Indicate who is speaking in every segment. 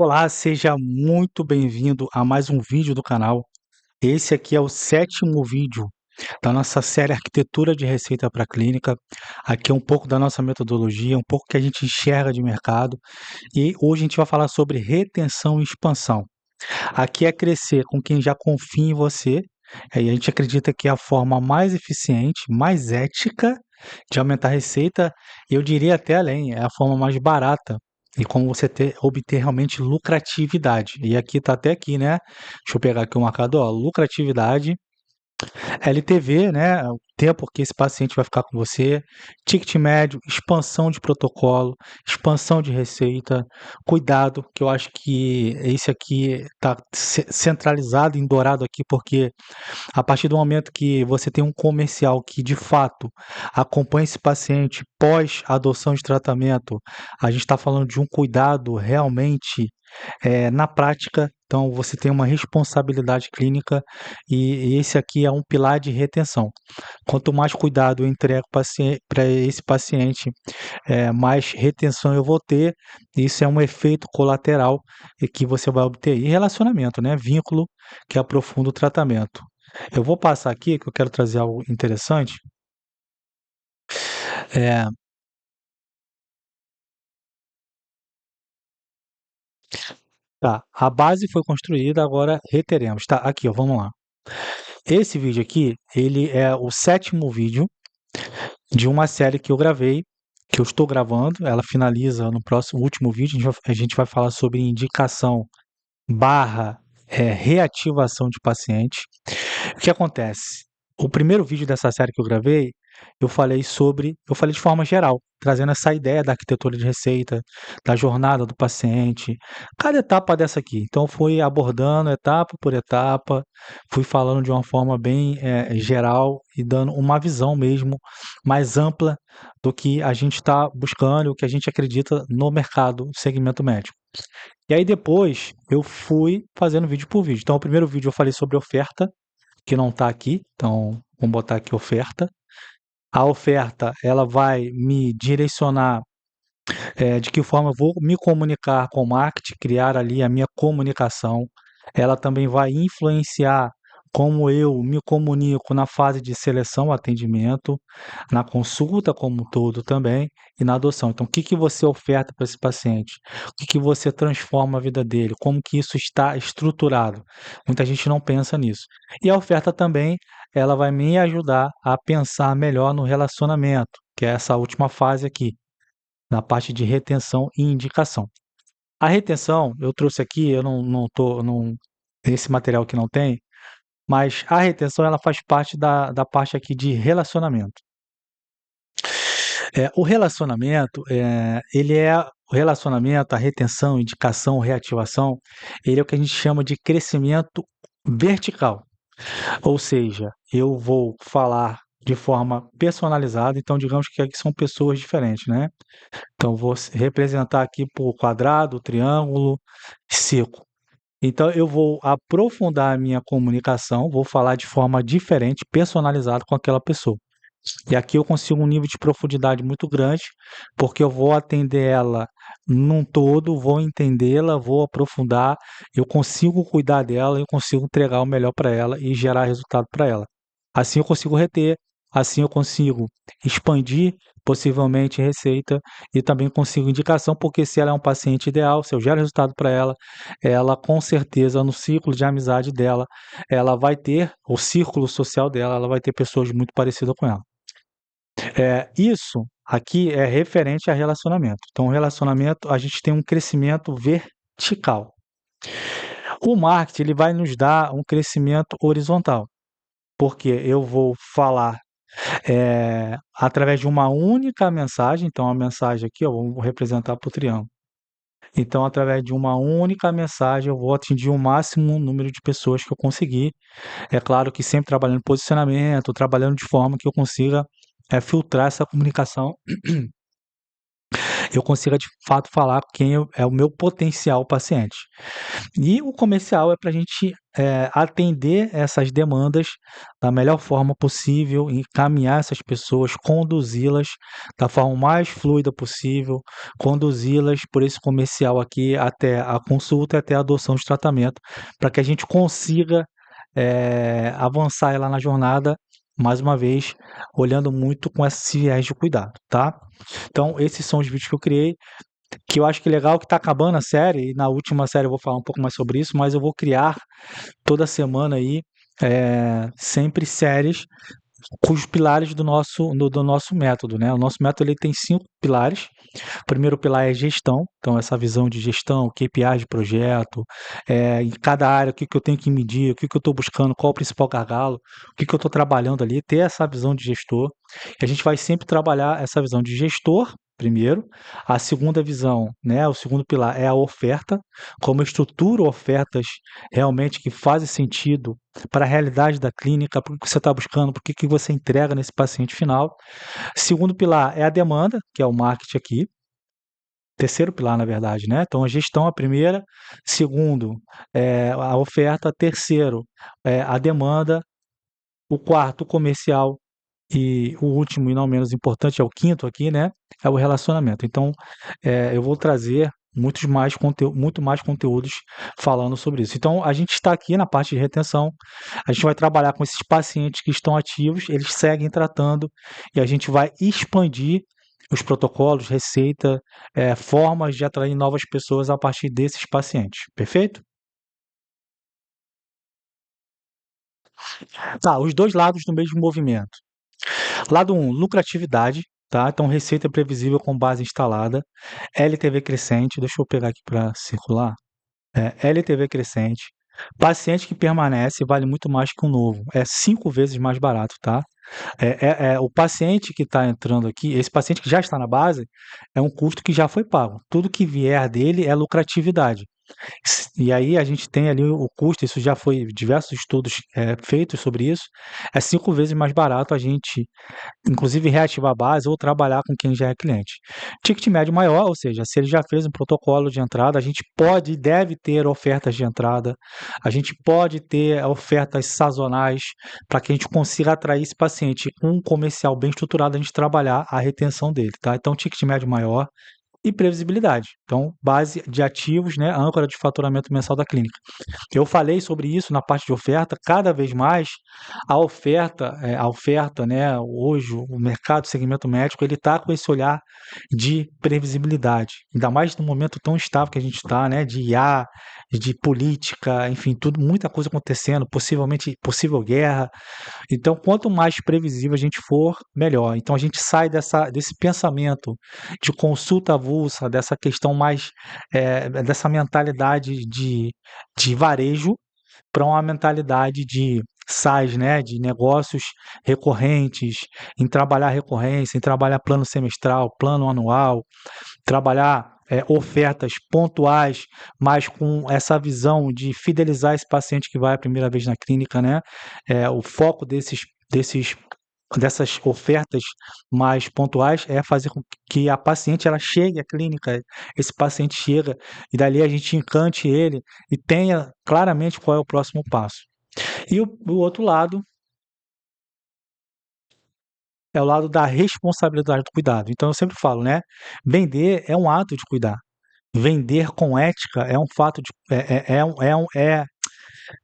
Speaker 1: Olá, seja muito bem-vindo a mais um vídeo do canal. Esse aqui é o sétimo vídeo da nossa série Arquitetura de Receita para Clínica. Aqui é um pouco da nossa metodologia, um pouco que a gente enxerga de mercado. E hoje a gente vai falar sobre retenção e expansão. Aqui é crescer com quem já confia em você. E a gente acredita que é a forma mais eficiente, mais ética de aumentar a receita. Eu diria até além, é a forma mais barata e como você obter realmente lucratividade. E aqui está até aqui, né? Deixa eu pegar aqui o marcador, ó, lucratividade LTV, né, o tempo que esse paciente vai ficar com você, ticket médio, expansão de protocolo, expansão de receita, cuidado, que eu acho que esse aqui está centralizado em dourado aqui, porque a partir do momento que você tem um comercial que de fato acompanha esse paciente pós adoção de tratamento, a gente está falando de um cuidado realmente na prática, então você tem uma responsabilidade clínica e esse aqui é um pilar de retenção. Quanto mais cuidado eu entrego para esse paciente, mais retenção eu vou ter. Isso é um efeito colateral e que você vai obter. E relacionamento, né? Vínculo que aprofunda o tratamento. Eu vou passar aqui que eu quero trazer algo interessante. É, tá, a base foi construída, agora reteremos. Tá, aqui, ó, vamos lá. Esse vídeo aqui, ele é o sétimo vídeo de uma série que eu gravei, que eu estou gravando. Ela finaliza no próximo último vídeo. A gente vai falar sobre indicação barra reativação de paciente. O que acontece? O primeiro vídeo dessa série que eu gravei, eu falei de forma geral, trazendo essa ideia da arquitetura de receita, da jornada do paciente, cada etapa dessa aqui. Então, fui abordando etapa por etapa, fui falando de uma forma bem geral e dando uma visão mesmo mais ampla do que a gente está buscando, o que a gente acredita no mercado, no segmento médico. E aí depois eu fui fazendo vídeo por vídeo. Então, o primeiro vídeo eu falei sobre oferta, que não está aqui. Então, vamos botar aqui oferta. A oferta, ela vai me direcionar de que forma eu vou me comunicar com o marketing, criar ali a minha comunicação. Ela também vai influenciar como eu me comunico na fase de seleção, atendimento, na consulta como um todo também e na adoção. Então, o que que você oferta para esse paciente? O que que você transforma a vida dele? Como que isso está estruturado? Muita gente não pensa nisso. E a oferta também, ela vai me ajudar a pensar melhor no relacionamento, que é essa última fase aqui na parte de retenção e indicação. A retenção, eu trouxe aqui, eu não tô, não, esse material que não tem, mas a retenção ela faz parte da parte aqui de relacionamento. O relacionamento, o relacionamento, a retenção, indicação, reativação, ele é o que a gente chama de crescimento vertical. Ou seja, eu vou falar de forma personalizada, então digamos que aqui são pessoas diferentes, né? Então, vou representar aqui por quadrado, triângulo, círculo. Então, eu vou aprofundar a minha comunicação, vou falar de forma diferente, personalizada com aquela pessoa. E aqui eu consigo um nível de profundidade muito grande, porque eu vou atender ela num todo, vou entendê-la, vou aprofundar, eu consigo cuidar dela, eu consigo entregar o melhor para ela e gerar resultado para ela. Assim eu consigo reter, assim eu consigo expandir possivelmente receita e também consigo indicação, porque se ela é um paciente ideal, se eu gero resultado para ela, ela com certeza no ciclo de amizade dela, ela vai ter, o círculo social dela, ela vai ter pessoas muito parecidas com ela. Isso aqui é referente a relacionamento. Então, o relacionamento, a gente tem um crescimento vertical. O marketing, ele vai nos dar um crescimento horizontal, porque eu vou falar através de uma única mensagem. Então, a mensagem aqui, ó, vou representar por triângulo. Então, através de uma única mensagem, eu vou atingir o máximo número de pessoas que eu conseguir. É claro que sempre trabalhando em posicionamento, trabalhando de forma que eu consiga filtrar essa comunicação eu consiga de fato falar quem é o meu potencial paciente. E o comercial é para a gente atender essas demandas da melhor forma possível, encaminhar essas pessoas, conduzi-las da forma mais fluida possível, conduzi-las por esse comercial aqui até a consulta e até a adoção de tratamento, para que a gente consiga avançar lá na jornada, mais uma vez, olhando muito com esse viés de cuidado, tá? Então, esses são os vídeos que eu criei, que eu acho que legal que tá acabando a série, e na última série eu vou falar um pouco mais sobre isso, mas eu vou criar toda semana aí, sempre séries cujos pilares do nosso método, né? O nosso método ele tem 5 pilares. O primeiro pilar é gestão, então essa visão de gestão, KPIs de projeto, em cada área, o que eu tenho que medir, o que eu estou buscando, qual o principal gargalo, o que eu estou trabalhando ali, ter essa visão de gestor. E a gente vai sempre trabalhar essa visão de gestor, primeiro. A segunda visão, né, o segundo pilar é a oferta, como eu estruturo ofertas realmente que fazem sentido para a realidade da clínica, para o que você está buscando, para o que você entrega nesse paciente final. Segundo pilar é a demanda, que é o marketing aqui. Terceiro pilar, na verdade, né? Então, a gestão é a primeira, segundo, a oferta, terceiro, a demanda, o quarto, o comercial, e o último e não menos importante, é o quinto aqui, né? É o relacionamento. Então, eu vou trazer muito mais conteúdos falando sobre isso. Então, a gente está aqui na parte de retenção, a gente vai trabalhar com esses pacientes que estão ativos, eles seguem tratando e a gente vai expandir os protocolos, receita, formas de atrair novas pessoas a partir desses pacientes. Perfeito? Tá, os dois lados do mesmo movimento. Lado um, lucratividade, tá? Então, receita previsível com base instalada. LTV crescente, deixa eu pegar aqui para circular. LTV crescente. Paciente que permanece vale muito mais que um novo. É 5 vezes mais barato, tá? O paciente que está entrando aqui, esse paciente que já está na base, é um custo que já foi pago. Tudo que vier dele é lucratividade. E aí a gente tem ali o custo, isso já foi diversos estudos feitos sobre isso, é 5 vezes mais barato a gente inclusive reativar a base ou trabalhar com quem já é cliente. Ticket médio maior, ou seja, se ele já fez um protocolo de entrada, a gente pode e deve ter ofertas de entrada, a gente pode ter ofertas sazonais para que a gente consiga atrair esse paciente com um comercial bem estruturado, a gente trabalhar a retenção dele, tá? Então, ticket médio maior e previsibilidade. Então, base de ativos, né, âncora de faturamento mensal da clínica. Eu falei sobre isso na parte de oferta, cada vez mais a oferta, né, hoje o mercado, o segmento médico, ele está com esse olhar de previsibilidade, ainda mais no momento tão estável que a gente está, né, de IA, de política, enfim, tudo, muita coisa acontecendo, possivelmente possível guerra. Então, quanto mais previsível a gente for, melhor. Então, a gente sai desse pensamento de consulta avulsa, dessa questão mais, dessa mentalidade de varejo, para uma mentalidade de SaaS, né, de negócios recorrentes, em trabalhar recorrência, em trabalhar plano semestral, plano anual, trabalhar ofertas pontuais, mas com essa visão de fidelizar esse paciente que vai a primeira vez na clínica, né? O foco dessas ofertas mais pontuais é fazer com que a paciente ela chegue à clínica, esse paciente chega e dali a gente encante ele e tenha claramente qual é o próximo passo. E o outro lado é o lado da responsabilidade do cuidado. Então eu sempre falo, né? Vender é um ato de cuidar. Vender com ética é um fato de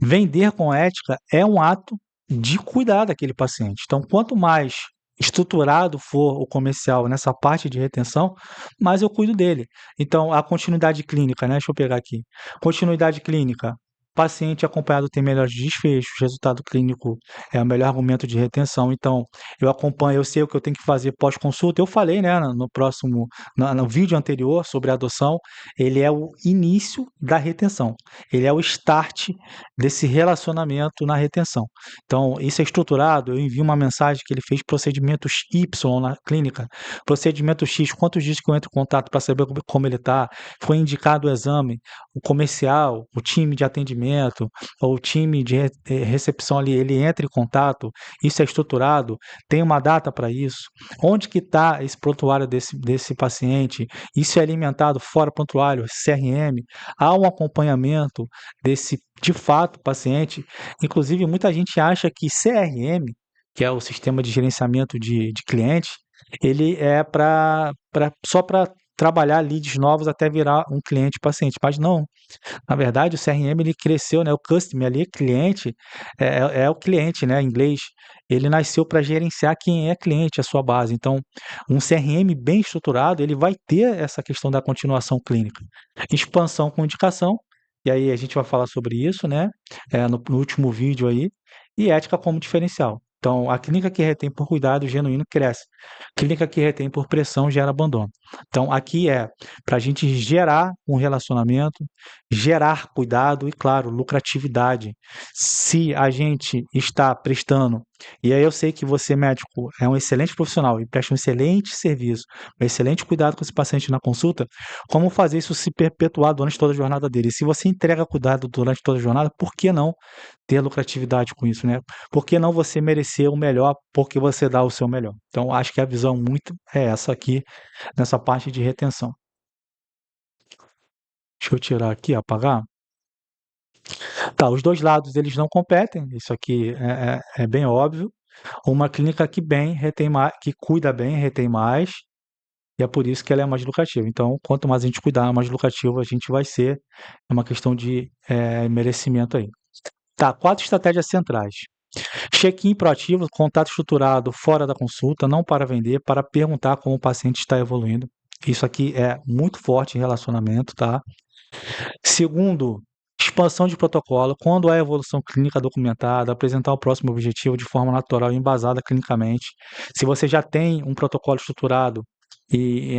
Speaker 1: vender com ética é um ato de cuidar daquele paciente. Então, quanto mais estruturado for o comercial nessa parte de retenção, mais eu cuido dele. Então, a continuidade clínica, né? Deixa eu pegar aqui. Continuidade clínica. Paciente acompanhado tem melhores desfechos, resultado clínico é o melhor argumento de retenção. Então, eu acompanho, eu sei o que eu tenho que fazer pós-consulta. Eu falei, né, no vídeo anterior sobre a adoção, ele é o início da retenção. Ele é o start desse relacionamento na retenção. Então, isso é estruturado, eu envio uma mensagem que ele fez procedimento Y na clínica, procedimento X, quantos dias que eu entro em contato para saber como ele está, foi indicado o exame, o comercial, o time de atendimento, atendimento, ou o time de recepção ali, ele entra em contato, isso é estruturado, tem uma data para isso, onde que está esse prontuário desse paciente, isso é alimentado fora prontuário, CRM, há um acompanhamento desse, de fato, paciente. Inclusive, muita gente acha que CRM, que é o sistema de gerenciamento de clientes, ele é só para trabalhar leads novos até virar um cliente paciente, mas não. Na verdade, o CRM ele cresceu, né? O customer ali, cliente, é o cliente, né? Em inglês, ele nasceu para gerenciar quem é cliente, a sua base. Então, um CRM bem estruturado, ele vai ter essa questão da continuação clínica, expansão com indicação. E aí a gente vai falar sobre isso, né? No último vídeo aí, e ética como diferencial. Então, a clínica que retém por cuidado genuíno cresce. Clínica que retém por pressão gera abandono. Então, aqui é para a gente gerar um relacionamento, gerar cuidado e, claro, lucratividade. Se a gente está prestando, e aí eu sei que você, médico, é um excelente profissional e presta um excelente serviço, um excelente cuidado com esse paciente na consulta, como fazer isso se perpetuar durante toda a jornada dele? E se você entrega cuidado durante toda a jornada, por que não ter lucratividade com isso, né? Por que não você merecer o melhor porque você dá o seu melhor? Então, acho que a visão muito é essa aqui, nessa parte de retenção. Deixa eu tirar aqui, apagar. Tá, os dois lados eles não competem, isso aqui é bem óbvio. Uma clínica que bem retém mais, que cuida bem, retém mais, e é por isso que ela é mais lucrativa. Então, quanto mais a gente cuidar, mais lucrativo a gente vai ser. É uma questão de merecimento aí. Tá, 4 estratégias centrais. Check-in proativo, contato estruturado fora da consulta, não para vender, para perguntar como o paciente está evoluindo. Isso aqui é muito forte em relacionamento, tá? Segundo, expansão de protocolo, quando há evolução clínica documentada, apresentar o próximo objetivo de forma natural e embasada clinicamente. Se você já tem um protocolo estruturado e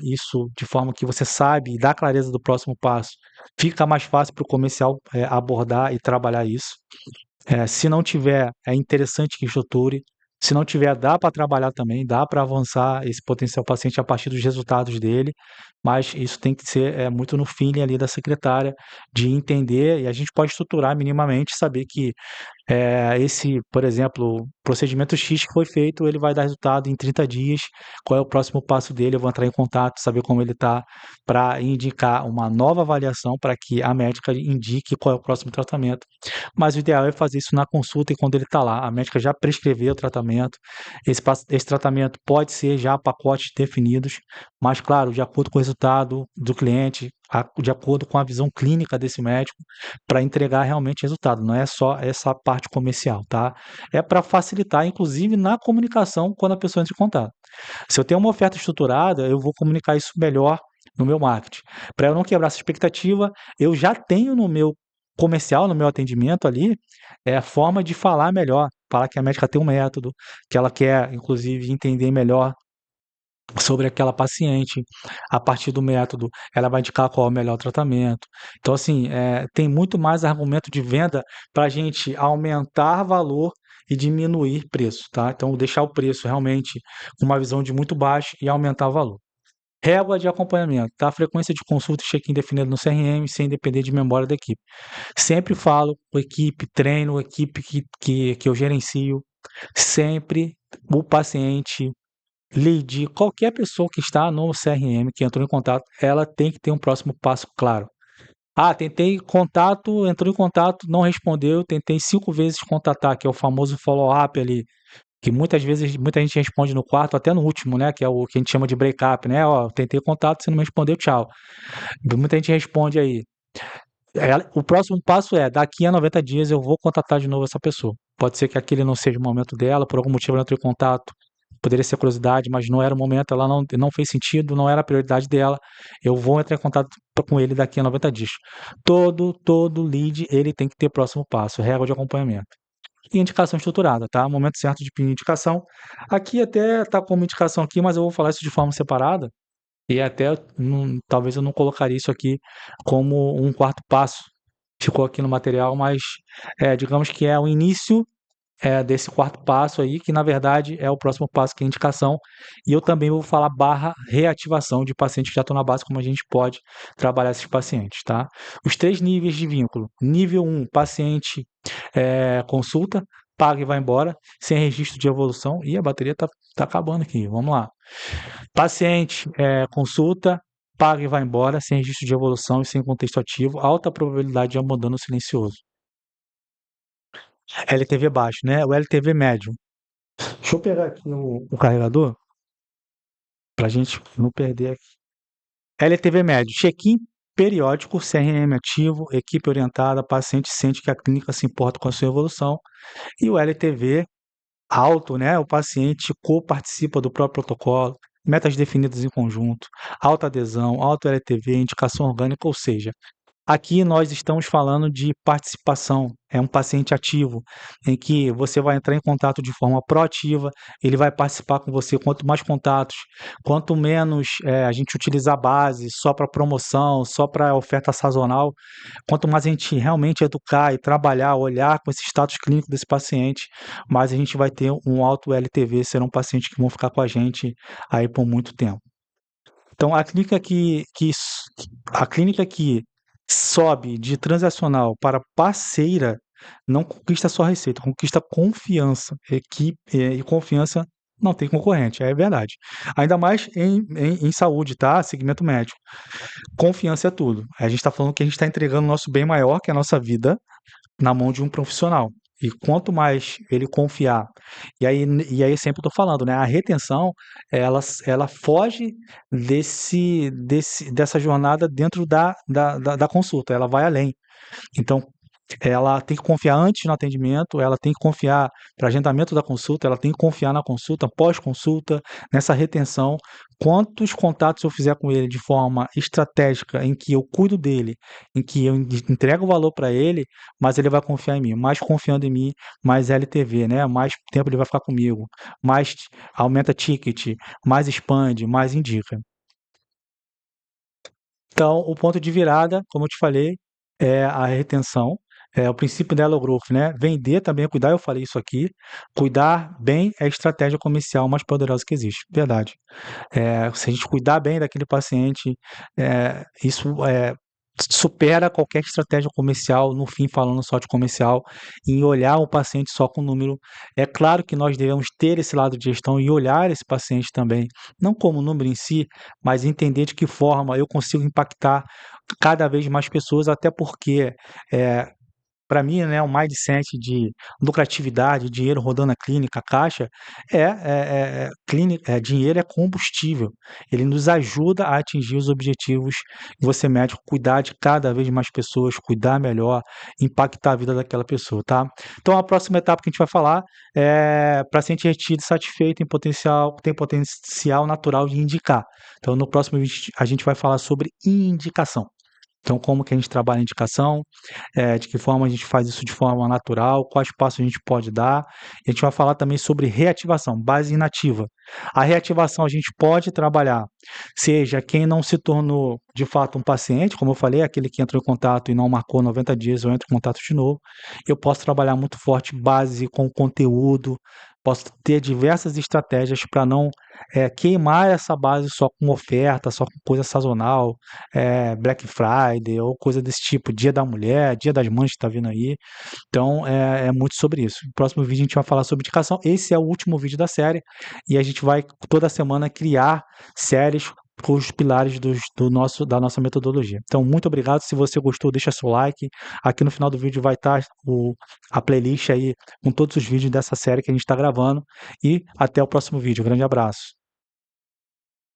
Speaker 1: isso de forma que você sabe e dá clareza do próximo passo, fica mais fácil para o comercial abordar e trabalhar isso. Se não tiver, é interessante que estruture. Se não tiver, dá para trabalhar também, dá para avançar esse potencial paciente a partir dos resultados dele, mas isso tem que ser muito no feeling ali da secretária, de entender, e a gente pode estruturar minimamente, saber que esse, por exemplo, procedimento X que foi feito, ele vai dar resultado em 30 dias. Qual é o próximo passo dele? Eu vou entrar em contato, saber como ele está, para indicar uma nova avaliação para que a médica indique qual é o próximo tratamento. Mas o ideal é fazer isso na consulta e quando ele está lá. A médica já prescreveu o tratamento. Esse tratamento pode ser já pacotes definidos, mas, claro, de acordo com o resultado do cliente, de acordo com a visão clínica desse médico, para entregar realmente resultado. Não é só essa parte comercial, tá? É para facilitar, inclusive, na comunicação quando a pessoa entra em contato. Se eu tenho uma oferta estruturada, eu vou comunicar isso melhor no meu marketing. Para eu não quebrar essa expectativa, eu já tenho no meu comercial, no meu atendimento ali, a forma de falar melhor, falar que a médica tem um método, que ela quer, inclusive, entender melhor sobre aquela paciente. A partir do método, ela vai indicar qual é o melhor tratamento. Então, assim, tem muito mais argumento de venda para a gente aumentar valor e diminuir preço, tá? Então, deixar o preço realmente com uma visão de muito baixo e aumentar o valor. Régua de acompanhamento, tá? Frequência de consulta e check-in definido no CRM, sem depender de memória da equipe. Sempre falo com equipe, treino, equipe que eu gerencio, sempre o paciente, lead, qualquer pessoa que está no CRM, que entrou em contato, ela tem que ter um próximo passo claro. Ah, tentei contato, entrou em contato, não respondeu, tentei 5 vezes contatar, que é o famoso follow-up ali, que muitas vezes muita gente responde no quarto, até no último, né, que é o que a gente chama de break-up, né, ó, tentei contato, você não me respondeu, tchau. Muita gente responde aí. O próximo passo é, daqui a 90 dias eu vou contatar de novo essa pessoa. Pode ser que aquele não seja o momento dela, por algum motivo ela entrou em contato, poderia ser curiosidade, mas não era o momento, ela não fez sentido, não era a prioridade dela. Eu vou entrar em contato com ele daqui a 90 dias. Todo lead, ele tem que ter próximo passo, régua de acompanhamento. E indicação estruturada, tá? Momento certo de pedir indicação. Aqui até tá como indicação aqui, mas eu vou falar isso de forma separada. E até talvez eu não colocaria isso aqui como um quarto passo. Ficou aqui no material, mas digamos que é o início desse quarto passo aí, que na verdade é o próximo passo, que é a indicação. E eu também vou falar barra reativação de pacientes que já estão na base, como a gente pode trabalhar esses pacientes, tá? Os 3 níveis de vínculo. Nível 1, paciente consulta, paga e vai embora, sem registro de evolução. E a bateria tá acabando aqui, vamos lá. Paciente consulta, paga e vai embora, sem registro de evolução e sem contexto ativo, alta probabilidade de abandono silencioso. LTV baixo, né? O LTV médio. Deixa eu pegar aqui o carregador para a gente não perder aqui. LTV médio, check-in periódico, CRM ativo, equipe orientada, paciente sente que a clínica se importa com a sua evolução. E o LTV alto, né? O paciente co-participa do próprio protocolo, metas definidas em conjunto, alta adesão, alto LTV, indicação orgânica, ou seja, aqui nós estamos falando de participação, é um paciente ativo, em que você vai entrar em contato de forma proativa, ele vai participar com você. Quanto mais contatos, quanto menos a gente utilizar a base só para promoção, só para oferta sazonal, quanto mais a gente realmente educar e trabalhar, olhar com esse status clínico desse paciente, mais a gente vai ter um alto LTV, serão pacientes que vão ficar com a gente aí por muito tempo. Então, a clínica que sobe de transacional para parceira não conquista só receita, conquista confiança. Equipe e confiança não tem concorrente, é verdade. Ainda mais em saúde, tá? Segmento médico. Confiança é tudo. A gente está falando que a gente está entregando o nosso bem maior, que é a nossa vida, na mão de um profissional. E quanto mais ele confiar, e aí sempre estou falando, né? A retenção, ela foge dessa jornada dentro da consulta, ela vai além. Então, ela tem que confiar antes no atendimento, ela tem que confiar para agendamento da consulta, ela tem que confiar na consulta, pós-consulta, nessa retenção. Quantos contatos eu fizer com ele de forma estratégica, em que eu cuido dele, em que eu entrego valor para ele, mas ele vai confiar em mim. Mais confiando em mim, mais LTV, né? Mais tempo ele vai ficar comigo, mais aumenta ticket, mais expande, mais indica. Então, o ponto de virada, como eu te falei, é a retenção, é o princípio da Elo Growth, né? Vender também é cuidar, eu falei isso aqui. Cuidar bem é a estratégia comercial mais poderosa que existe, verdade. Se a gente cuidar bem daquele paciente, isso supera qualquer estratégia comercial, no fim falando só de comercial, em olhar o paciente só com número. É claro que nós devemos ter esse lado de gestão e olhar esse paciente também, não como número em si, mas entender de que forma eu consigo impactar cada vez mais pessoas, até porque é, para mim, né, o mindset de lucratividade, dinheiro rodando a clínica, a caixa, dinheiro é combustível. Ele nos ajuda a atingir os objetivos de você médico, cuidar de cada vez mais pessoas, cuidar melhor, impactar a vida daquela pessoa, tá? Então, a próxima etapa que a gente vai falar é paciente retido, satisfeito, tem potencial natural de indicar. Então, no próximo vídeo, a gente vai falar sobre indicação. Então, como que a gente trabalha a indicação, de que forma a gente faz isso de forma natural, quais passos a gente pode dar. E a gente vai falar também sobre reativação, base inativa. A reativação a gente pode trabalhar, seja quem não se tornou de fato um paciente, como eu falei, aquele que entrou em contato e não marcou 90 dias, eu entro em contato de novo. Eu posso trabalhar muito forte base com conteúdo, posso ter diversas estratégias para não queimar essa base só com oferta, só com coisa sazonal, Black Friday ou coisa desse tipo, Dia da Mulher, Dia das Mães que está vindo aí. Então é muito sobre isso. No próximo vídeo a gente vai falar sobre indicação. Esse é o último vídeo da série e a gente vai toda semana criar séries com os pilares da nossa metodologia. Então, muito obrigado. Se você gostou, deixa seu like. Aqui no final do vídeo vai estar a playlist aí com todos os vídeos dessa série que a gente está gravando. E até o próximo vídeo. Grande abraço.